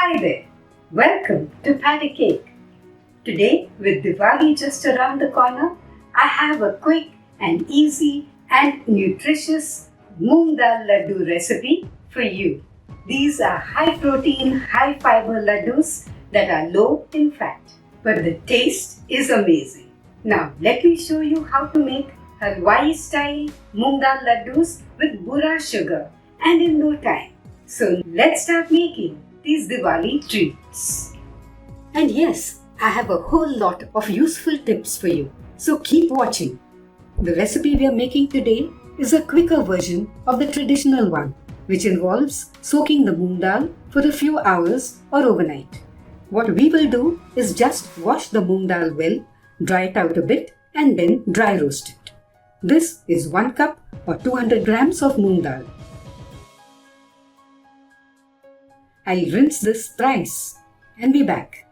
Hi there, welcome to Patty Cake. Today, with Diwali just around the corner, I have a quick and easy and nutritious Moong Dal Laddu recipe for you. These are high protein, high fiber laddus that are low in fat, but the taste is amazing. Now, let me show you how to make Halwai style Moong Dal Laddus with boora sugar and in no time. So, let's start making these Diwali treats. And yes, I have a whole lot of useful tips for you, so keep watching. The recipe we are making today is a quicker version of the traditional one, which involves soaking the moong dal for a few hours or overnight. What we will do is just wash the moong dal well, dry it out a bit and then dry roast it. This is 1 cup or 200 grams of moong dal. I'll rinse this thrice and be back.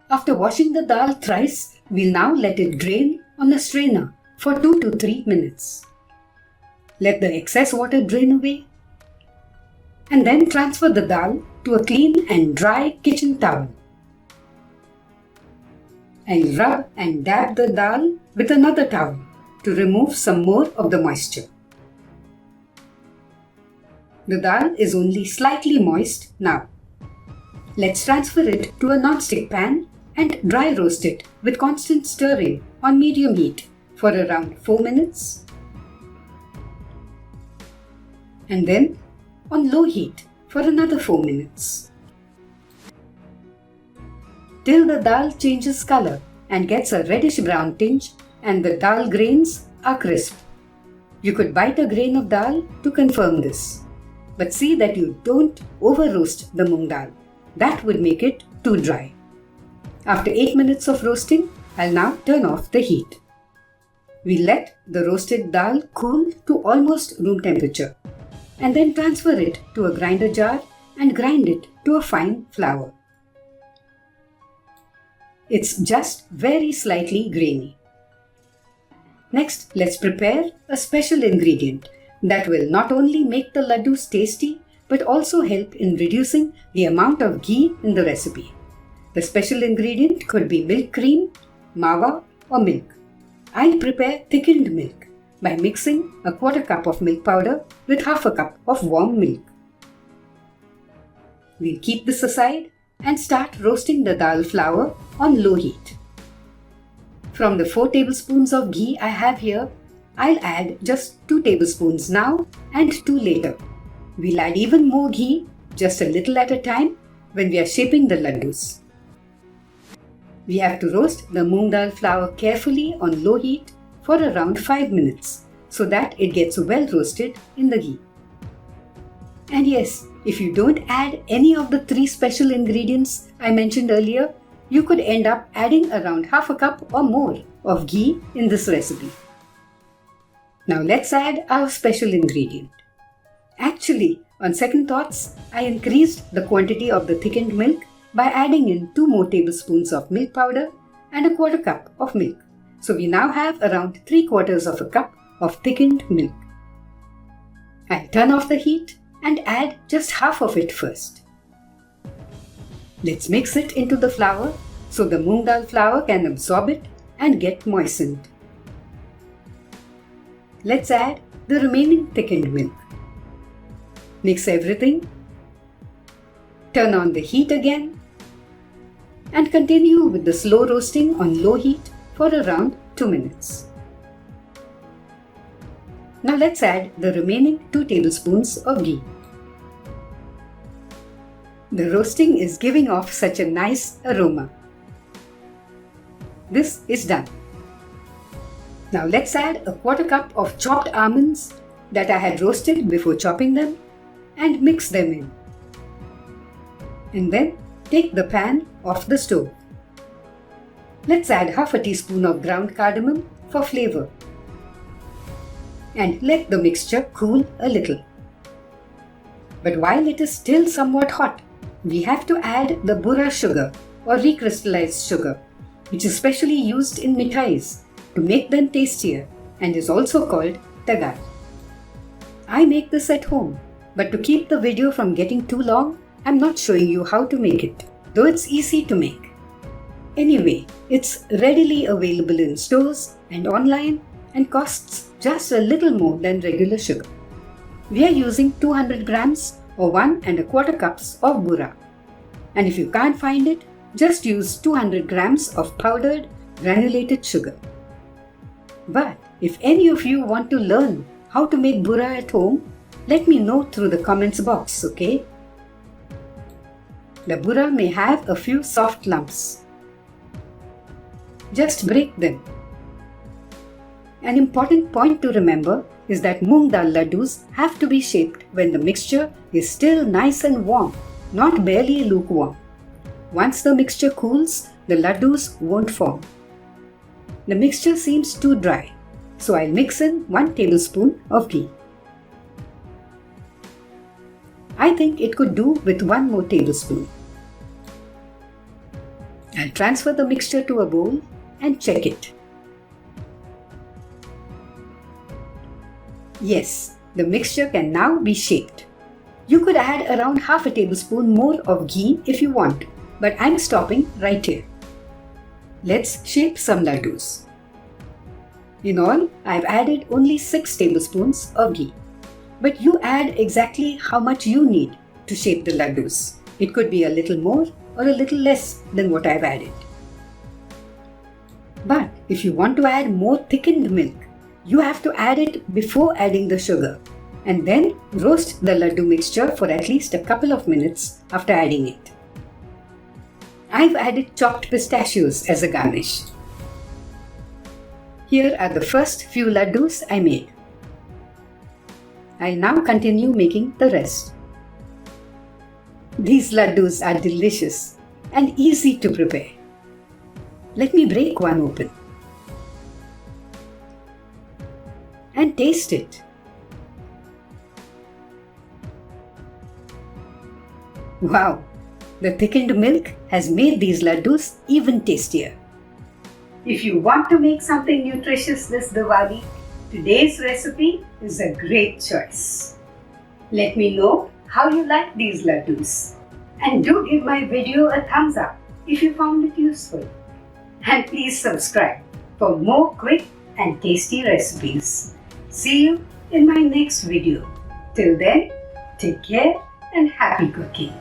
After washing the dal thrice, we'll now let it drain on a strainer for 2 to 3 minutes. Let the excess water drain away and then transfer the dal to a clean and dry kitchen towel. I'll rub and dab the dal with another towel to remove some more of the moisture. The dal is only slightly moist now. Let's transfer it to a non-stick pan and dry roast it with constant stirring on medium heat for around 4 minutes. And then on low heat for another 4 minutes. Till the dal changes color and gets a reddish brown tinge and the dal grains are crisp. You could bite a grain of dal to confirm this. But see that you don't over roast the moong dal. That would make it too dry. After 8 minutes of roasting, I'll now turn off the heat. We let the roasted dal cool to almost room temperature and then transfer it to a grinder jar and grind it to a fine flour. It's just very slightly grainy. Next, let's prepare a special ingredient that will not only make the laddus tasty but also help in reducing the amount of ghee in the recipe. The special ingredient could be milk cream, mawa or milk. I'll prepare thickened milk by mixing a quarter cup of milk powder with half a cup of warm milk. We'll keep this aside and start roasting the dal flour on low heat. From the 4 tablespoons of ghee I have here, I'll add just 2 tablespoons now and 2 later. We'll add even more ghee, just a little at a time, when we are shaping the laddus. We have to roast the moong dal flour carefully on low heat for around 5 minutes so that it gets well roasted in the ghee. And yes, if you don't add any of the 3 special ingredients I mentioned earlier, you could end up adding around half a cup or more of ghee in this recipe. Now let's add our special ingredient. Actually, on second thoughts, I increased the quantity of the thickened milk by adding in 2 more tablespoons of milk powder and a quarter cup of milk. So we now have around 3/4 of a cup of thickened milk. I'll turn off the heat and add just half of it first. Let's mix it into the flour so the moong dal flour can absorb it and get moistened. Let's add the remaining thickened milk. Mix everything. Turn on the heat again and continue with the slow roasting on low heat for around 2 minutes. Now let's add the remaining 2 tablespoons of ghee. The roasting is giving off such a nice aroma. This is done. Now let's add a quarter cup of chopped almonds that I had roasted before chopping them and mix them in. And then take the pan off the stove. Let's add half a teaspoon of ground cardamom for flavor. And let the mixture cool a little. But while it is still somewhat hot, we have to add the boora sugar or recrystallized sugar, which is specially used in mithais to make them tastier and is also called tagar. I make this at home, but to keep the video from getting too long, I'm not showing you how to make it, though it's easy to make. Anyway, it's readily available in stores and online and costs just a little more than regular sugar. We are using 200 grams or 1¼ cups of boora. And if you can't find it, just use 200 grams of powdered granulated sugar. But if any of you want to learn how to make boora at home, let me know through the comments box, okay? The boora may have a few soft lumps. Just break them. An important point to remember is that Moong Dal Laddus have to be shaped when the mixture is still nice and warm, not barely lukewarm. Once the mixture cools, the laddus won't form. The mixture seems too dry, so I'll mix in 1 tablespoon of ghee. I think it could do with 1 more tablespoon. I'll transfer the mixture to a bowl and check it. Yes, the mixture can now be shaped. You could add around ½ tablespoon more of ghee if you want, but I'm stopping right here. Let's shape some laddus. In all, I've added only 6 tablespoons of ghee. But you add exactly how much you need to shape the laddus. It could be a little more or a little less than what I've added. But if you want to add more thickened milk, you have to add it before adding the sugar and then roast the laddu mixture for at least a couple of minutes after adding it. I've added chopped pistachios as a garnish. Here are the first few laddus I made. I'll now continue making the rest. These laddus are delicious and easy to prepare. Let me break one open and taste it. Wow! The thickened milk has made these laddus even tastier. If you want to make something nutritious this Diwali, today's recipe is a great choice. Let me know how you like these laddus. And do give my video a thumbs up if you found it useful. And please subscribe for more quick and tasty recipes. See you in my next video. Till then, take care and happy cooking.